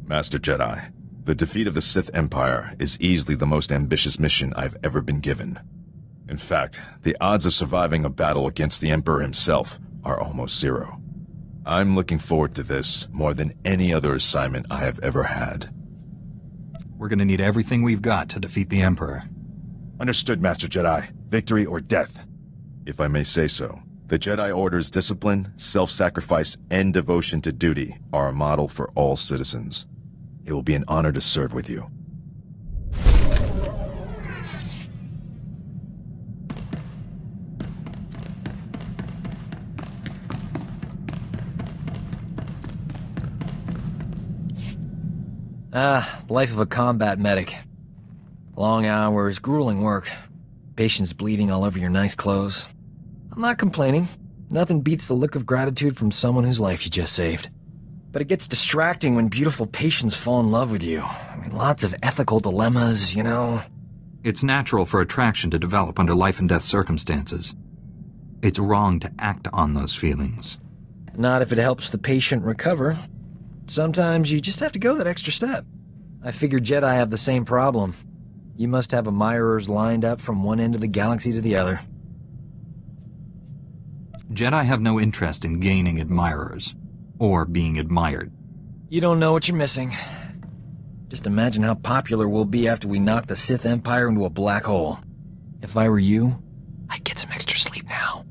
Master Jedi, the defeat of the Sith Empire is easily the most ambitious mission I've ever been given. In fact, the odds of surviving a battle against the Emperor himself are almost zero. I'm looking forward to this more than any other assignment I have ever had. We're gonna need everything we've got to defeat the Emperor. Understood, Master Jedi. Victory or death. If I may say so, the Jedi Order's discipline, self-sacrifice, and devotion to duty are a model for all citizens. It will be an honor to serve with you. Life of a combat medic. Long hours, grueling work. Patients bleeding all over your nice clothes. I'm not complaining. Nothing beats the look of gratitude from someone whose life you just saved. But it gets distracting when beautiful patients fall in love with you. I mean, lots of ethical dilemmas, you know. It's natural for attraction to develop under life and death circumstances. It's wrong to act on those feelings. Not if it helps the patient recover. Sometimes you just have to go that extra step. I figure Jedi have the same problem. You must have admirers lined up from one end of the galaxy to the other. Jedi have no interest in gaining admirers, or being admired. You don't know what you're missing. Just imagine how popular we'll be after we knock the Sith Empire into a black hole. If I were you, I'd get some extra sleep now.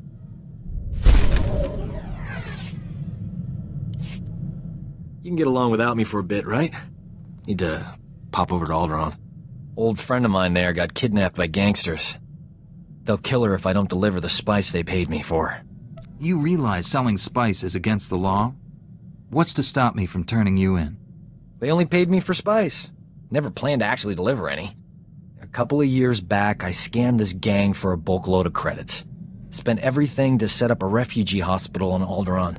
You can get along without me for a bit, right? Need to pop over to Alderaan. Old friend of mine there got kidnapped by gangsters. They'll kill her if I don't deliver the spice they paid me for. You realize selling spice is against the law? What's to stop me from turning you in? They only paid me for spice. Never planned to actually deliver any. A couple of years back, I scammed this gang for a bulk load of credits. Spent everything to set up a refugee hospital on Alderaan.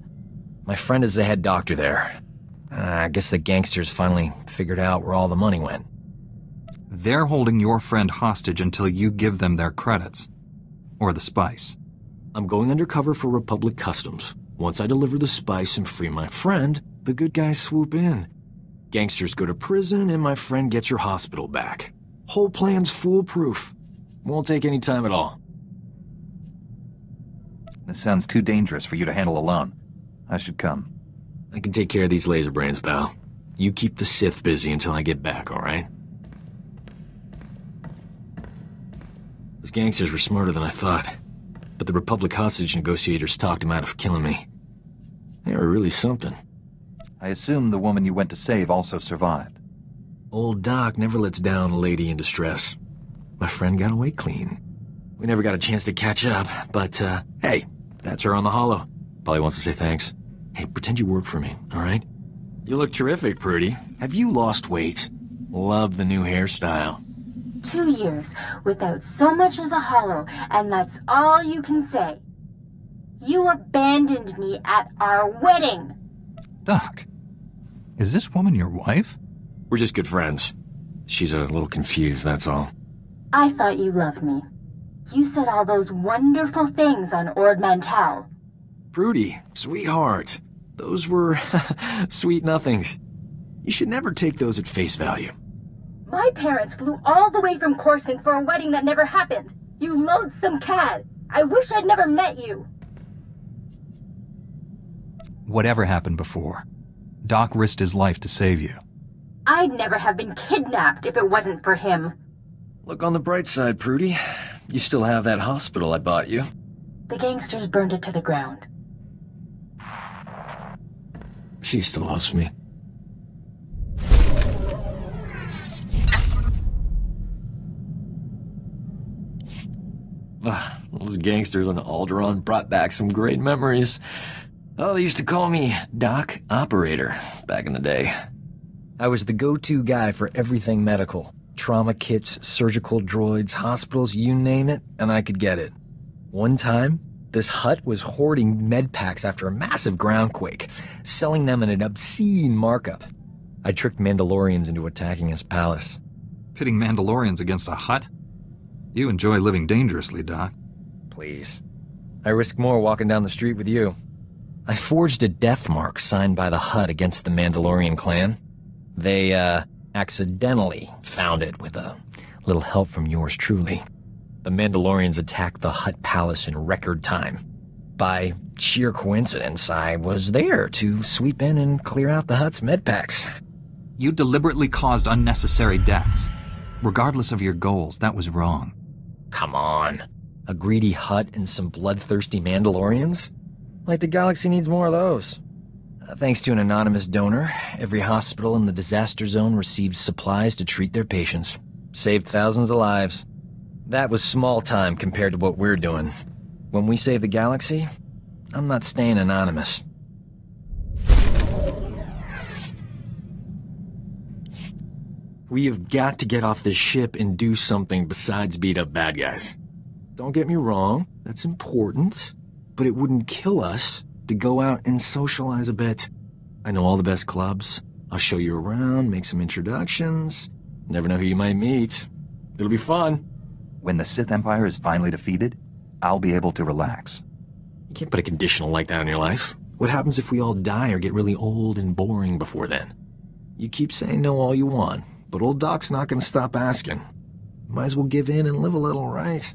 My friend is the head doctor there. I guess the gangsters finally figured out where all the money went. They're holding your friend hostage until you give them their credits. Or the spice. I'm going undercover for Republic Customs. Once I deliver the spice and free my friend, the good guys swoop in. Gangsters go to prison and my friend gets your hospital back. Whole plan's foolproof. Won't take any time at all. This sounds too dangerous for you to handle alone. I should come. I can take care of these laser brains, pal. You keep the Sith busy until I get back, alright? Those gangsters were smarter than I thought. But the Republic hostage negotiators talked him out of killing me. They were really something. I assume the woman you went to save also survived. Old Doc never lets down a lady in distress. My friend got away clean. We never got a chance to catch up, but, hey, that's her on the holo. Probably wants to say thanks. Hey, pretend you work for me, alright? You look terrific, Prudy. Have you lost weight? Love the new hairstyle. 2 years without so much as a holo, and that's all you can say. You abandoned me at our wedding. Doc, is this woman your wife? We're just good friends. She's a little confused, that's all. I thought you loved me. You said all those wonderful things on Ord Mantell. Prudy, sweetheart. Those were sweet nothings. You should never take those at face value. My parents flew all the way from Coruscant for a wedding that never happened. You loathsome cad. I wish I'd never met you. Whatever happened before, Doc risked his life to save you. I'd never have been kidnapped if it wasn't for him. Look on the bright side, Prudy. You still have that hospital I bought you. The gangsters burned it to the ground. She still loves me. Those gangsters on Alderaan brought back some great memories. Oh, they used to call me Doc Operator back in the day. I was the go-to guy for everything medical. Trauma kits, surgical droids, hospitals, you name it, and I could get it. One time, this Hutt was hoarding med packs after a massive groundquake, selling them at an obscene markup. I tricked Mandalorians into attacking his palace. Pitting Mandalorians against a Hutt? You enjoy living dangerously, Doc. Please. I risk more walking down the street with you. I forged a death mark signed by the Hutt against the Mandalorian clan. They, accidentally found it with a little help from yours truly. The Mandalorians attacked the Hutt palace in record time. By sheer coincidence, I was there to sweep in and clear out the Hutt's medpacks. You deliberately caused unnecessary deaths. Regardless of your goals, that was wrong. Come on. A greedy Hutt and some bloodthirsty Mandalorians? Like the galaxy needs more of those. Thanks to an anonymous donor, every hospital in the disaster zone received supplies to treat their patients. Saved thousands of lives. That was small time compared to what we're doing. When we save the galaxy, I'm not staying anonymous. We have got to get off this ship and do something besides beat up bad guys. Don't get me wrong, that's important, but it wouldn't kill us to go out and socialize a bit. I know all the best clubs. I'll show you around, make some introductions. Never know who you might meet. It'll be fun. When the Sith Empire is finally defeated, I'll be able to relax. You can't put a conditional like that on your life. What happens if we all die or get really old and boring before then? You keep saying no all you want, but old Doc's not gonna stop asking. Might as well give in and live a little, right?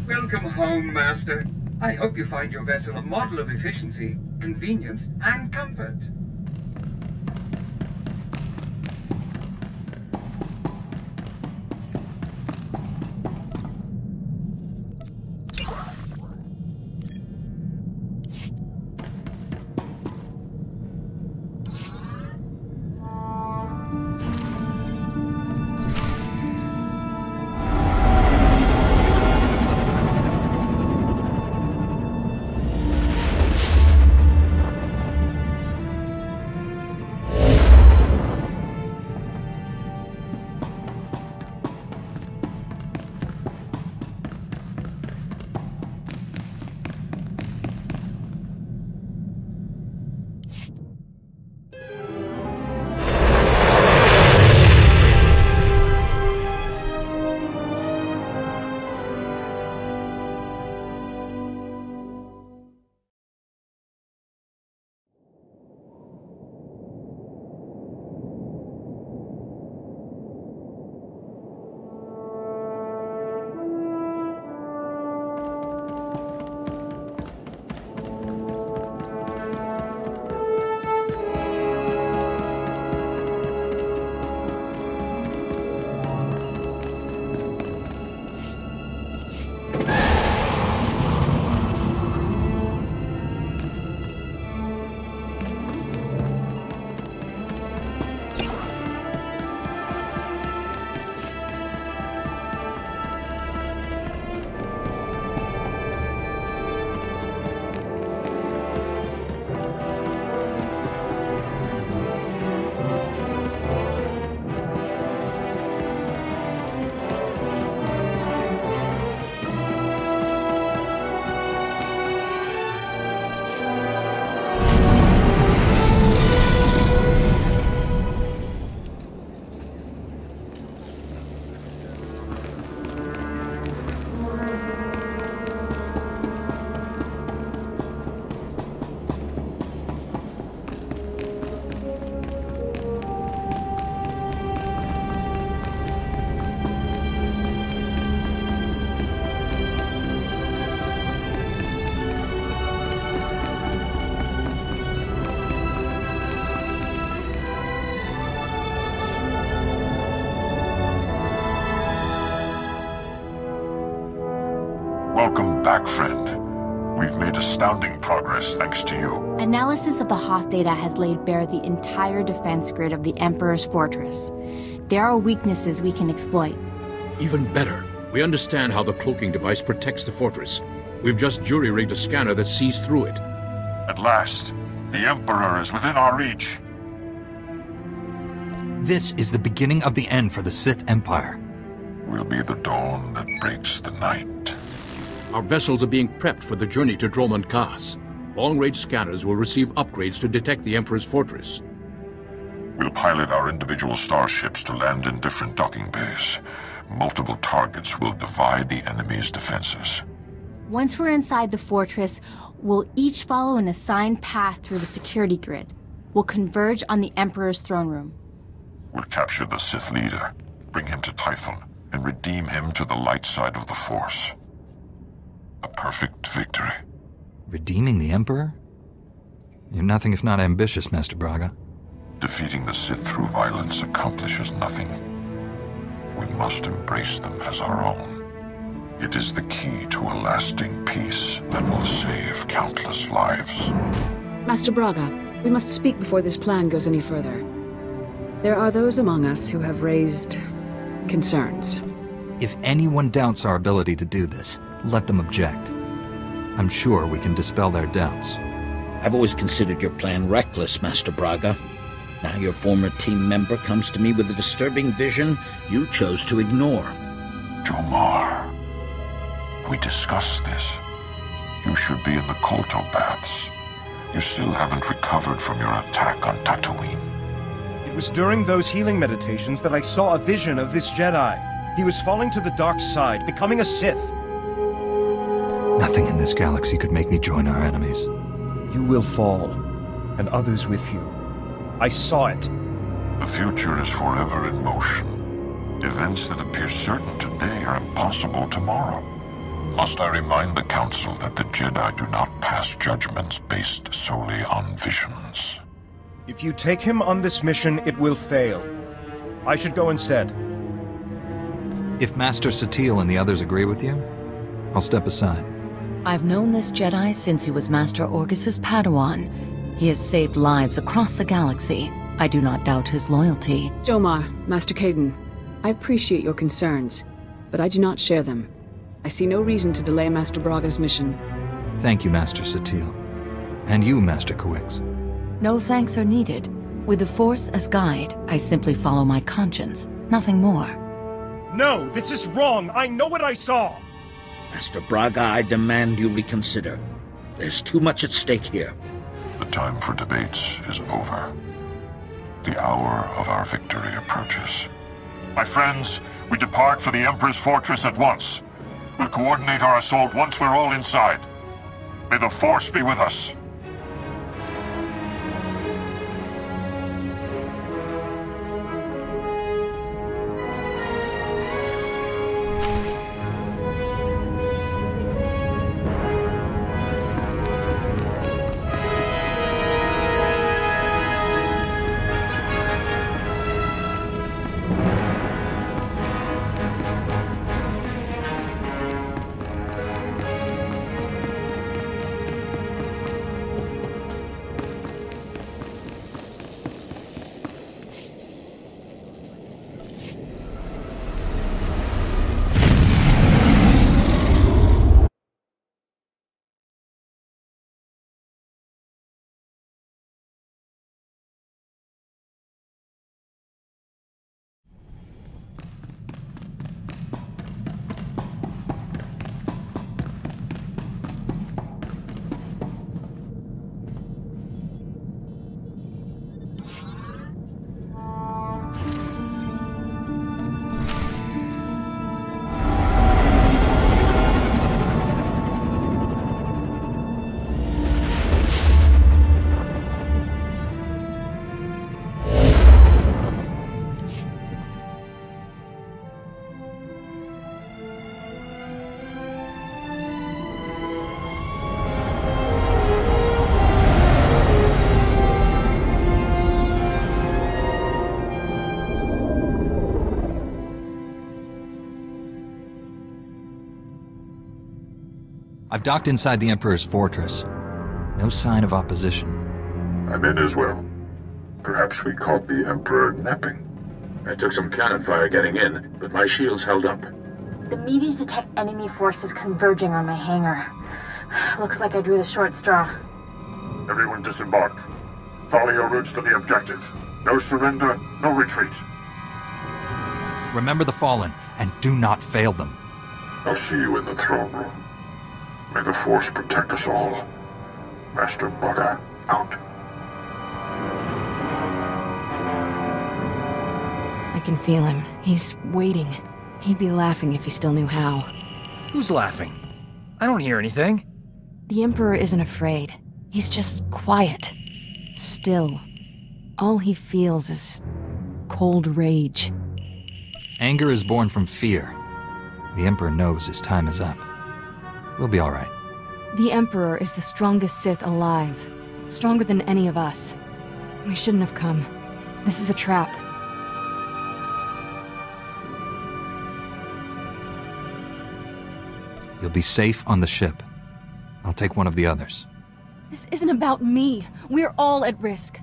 Welcome home, Master. I hope you find your vessel a model of efficiency, convenience, and comfort. Welcome back, friend. We've made astounding progress thanks to you. Analysis of the Hoth data has laid bare the entire defense grid of the Emperor's fortress. There are weaknesses we can exploit. Even better, we understand how the cloaking device protects the fortress. We've just jury-rigged a scanner that sees through it. At last, the Emperor is within our reach. This is the beginning of the end for the Sith Empire. We'll be the dawn that breaks the night. Our vessels are being prepped for the journey to Dromund Kaas. Long-range scanners will receive upgrades to detect the Emperor's fortress. We'll pilot our individual starships to land in different docking bays. Multiple targets will divide the enemy's defenses. Once we're inside the fortress, we'll each follow an assigned path through the security grid. We'll converge on the Emperor's throne room. We'll capture the Sith leader, bring him to Typhon, and redeem him to the light side of the Force. A perfect victory. Redeeming the Emperor? You're nothing if not ambitious, Master Braga. Defeating the Sith through violence accomplishes nothing. We must embrace them as our own. It is the key to a lasting peace that will save countless lives. Master Braga, we must speak before this plan goes any further. There are those among us who have raised concerns. If anyone doubts our ability to do this, let them object. I'm sure we can dispel their doubts. I've always considered your plan reckless, Master Braga. Now your former team member comes to me with a disturbing vision you chose to ignore. Jomar, we discussed this. You should be in the Kolto baths. You still haven't recovered from your attack on Tatooine. It was during those healing meditations that I saw a vision of this Jedi. He was falling to the dark side, becoming a Sith. Nothing in this galaxy could make me join our enemies. You will fall, and others with you. I saw it. The future is forever in motion. Events that appear certain today are impossible tomorrow. Must I remind the Council that the Jedi do not pass judgments based solely on visions? If you take him on this mission, it will fail. I should go instead. If Master Satil and the others agree with you, I'll step aside. I've known this Jedi since he was Master Orgus's Padawan. He has saved lives across the galaxy. I do not doubt his loyalty. Jomar, Master Caden, I appreciate your concerns, but I do not share them. I see no reason to delay Master Braga's mission. Thank you, Master Satil. And you, Master Kawix. No thanks are needed. With the Force as guide, I simply follow my conscience, nothing more. No, this is wrong! I know what I saw! Master Braga, I demand you reconsider. There's too much at stake here. The time for debates is over. The hour of our victory approaches. My friends, we depart for the Emperor's fortress at once. We'll coordinate our assault once we're all inside. May the Force be with us. I've docked inside the Emperor's fortress. No sign of opposition. I'm in as well. Perhaps we caught the Emperor napping. I took some cannon fire getting in, but my shields held up. The meteors detect enemy forces converging on my hangar. Looks like I drew the short straw. Everyone disembark. Follow your routes to the objective. No surrender, no retreat. Remember the Fallen, and do not fail them. I'll see you in the throne room. May the Force protect us all. Master Braga, out. I can feel him. He's waiting. He'd be laughing if he still knew how. Who's laughing? I don't hear anything. The Emperor isn't afraid. He's just quiet. Still. All he feels is cold rage. Anger is born from fear. The Emperor knows his time is up. We'll be all right. The Emperor is the strongest Sith alive. Stronger than any of us. We shouldn't have come. This is a trap. You'll be safe on the ship. I'll take one of the others. This isn't about me. We're all at risk.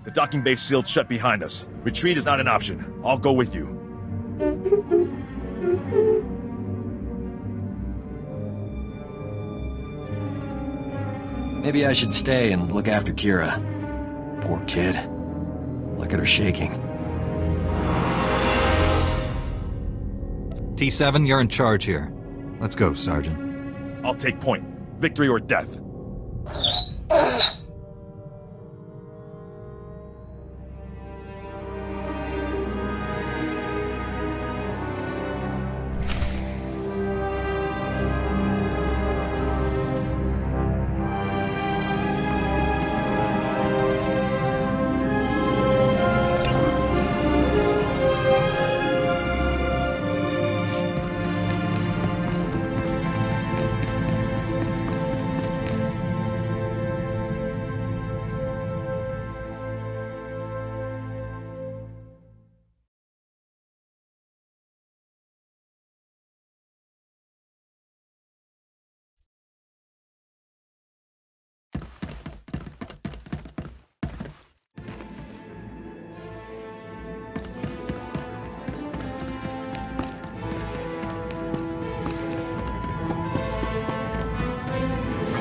The docking bay's sealed shut behind us. Retreat is not an option. I'll go with you. Maybe I should stay and look after Kira. Poor kid. Look at her shaking. T7, you're in charge here. Let's go, Sergeant. I'll take point. Victory or death.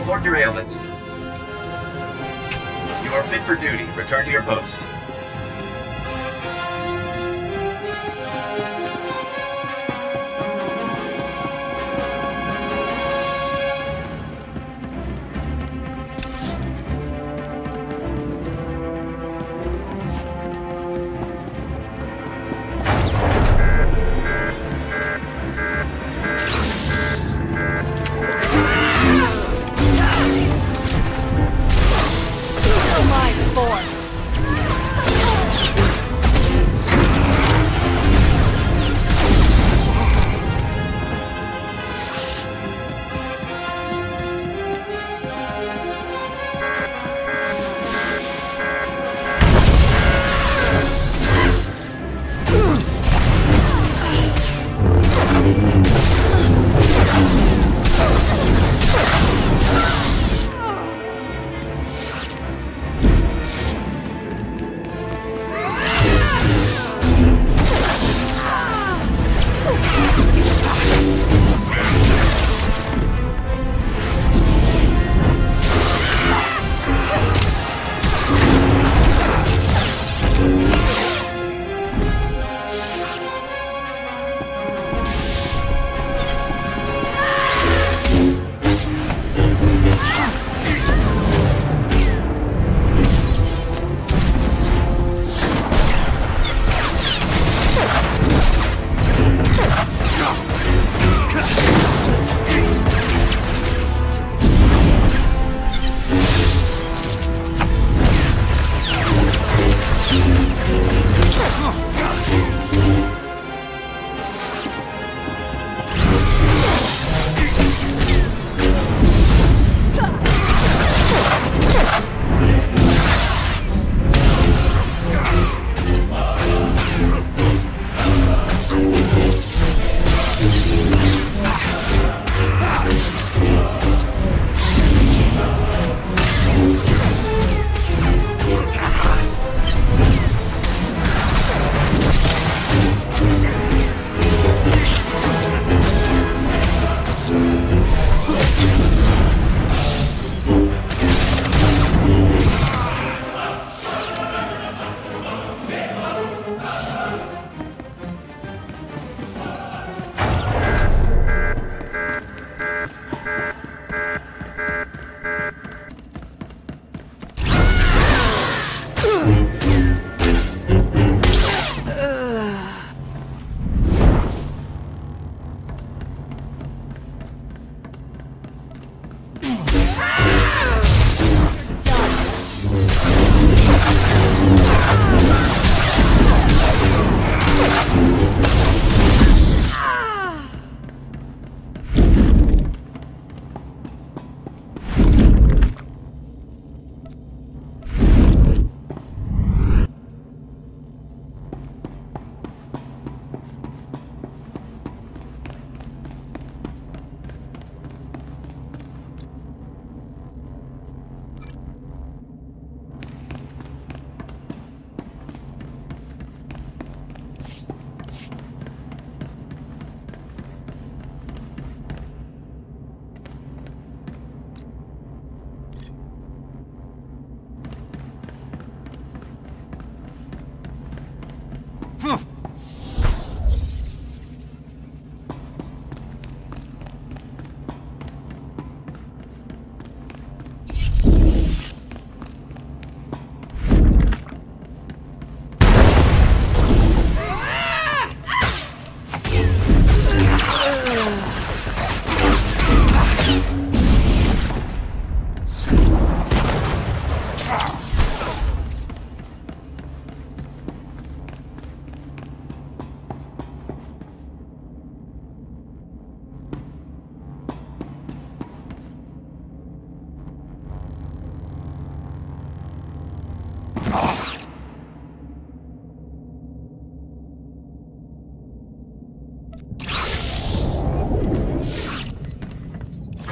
Report your ailments. You are fit for duty. Return to your post.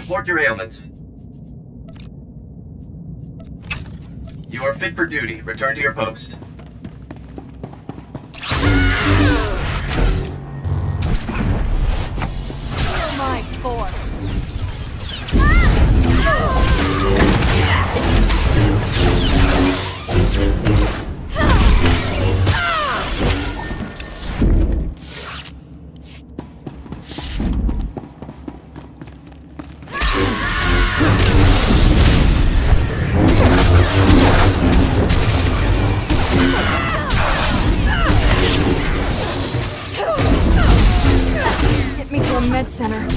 Report your ailments. You are fit for duty. Return to your post. My force. med center.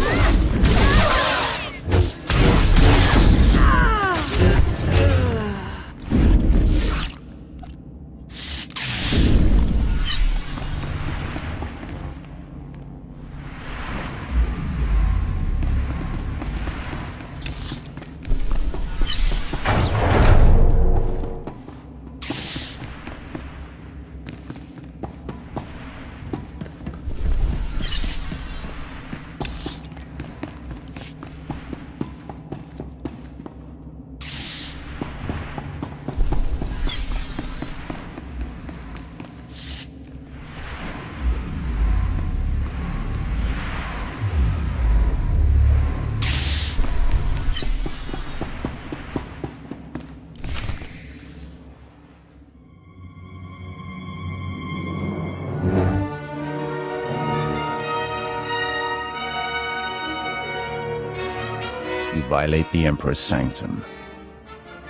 You violate the Emperor's sanctum.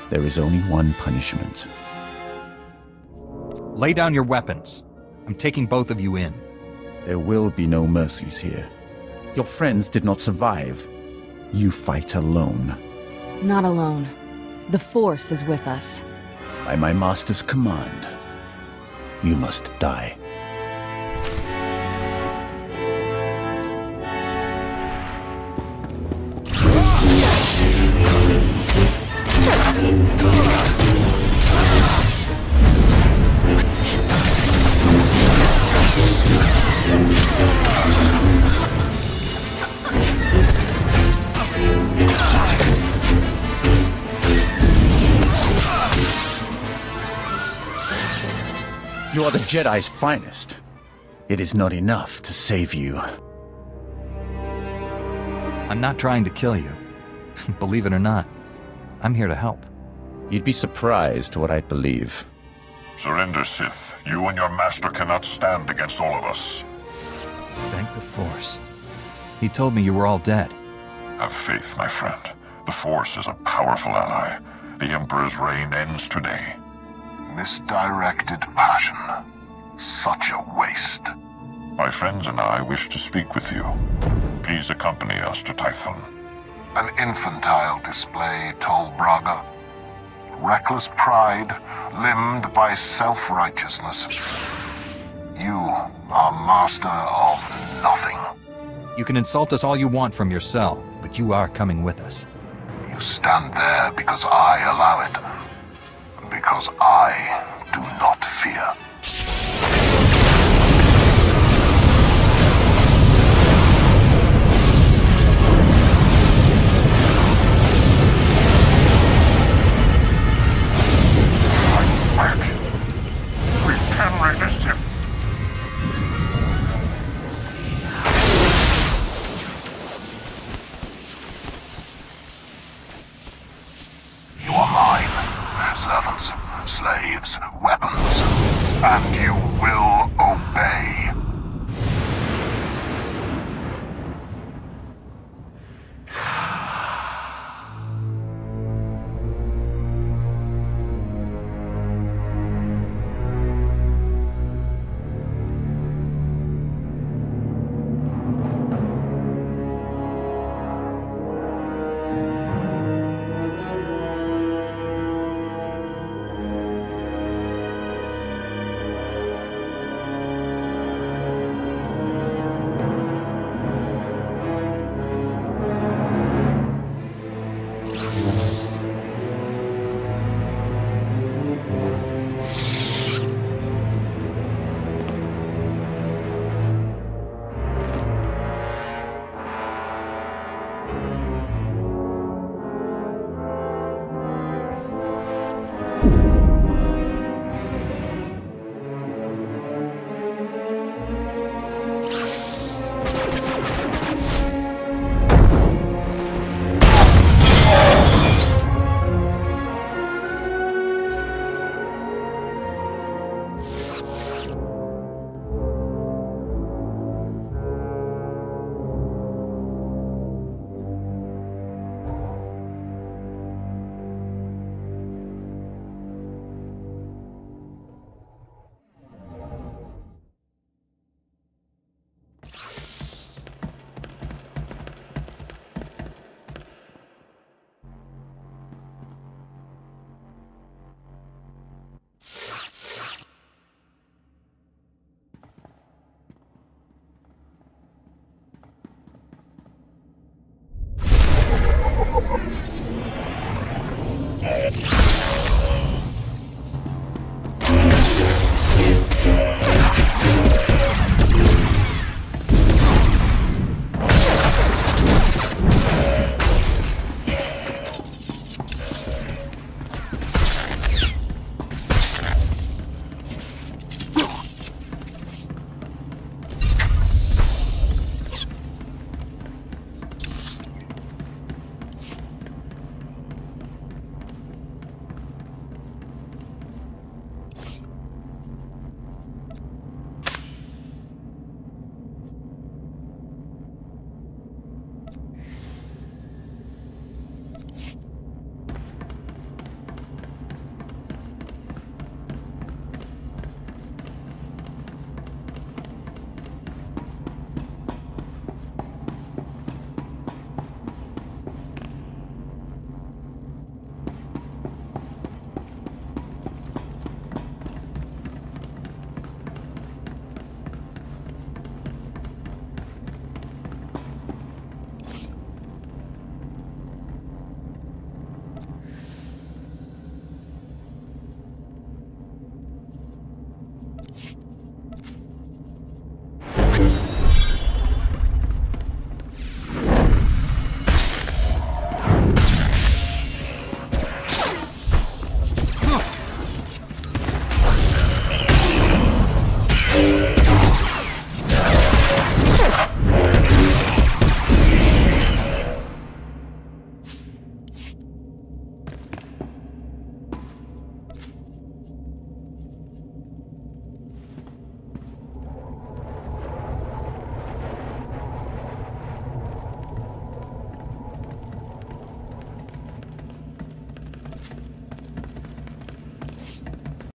There is only one punishment. Lay down your weapons. I'm taking both of you in. There will be no mercies here. Your friends did not survive. You fight alone. Not alone. The Force is with us. By my master's command, you must die. You are the Jedi's finest. It is not enough to save you. I'm not trying to kill you. Believe it or not, I'm here to help. You'd be surprised what I'd believe. Surrender, Sith. You and your master cannot stand against all of us. Thank the Force. He told me you were all dead. Have faith, my friend. The Force is a powerful ally. The Emperor's reign ends today. Misdirected passion. Such a waste. My friends and I wish to speak with you. Please accompany us to Tython. An infantile display, Tol Braga. Reckless pride, limbed by self-righteousness. You are master of nothing. You can insult us all you want from your cell, but you are coming with us. You stand there because I allow it. Because I do not fear. We can resist him. You are mine. Servants, slaves, weapons. And you will obey.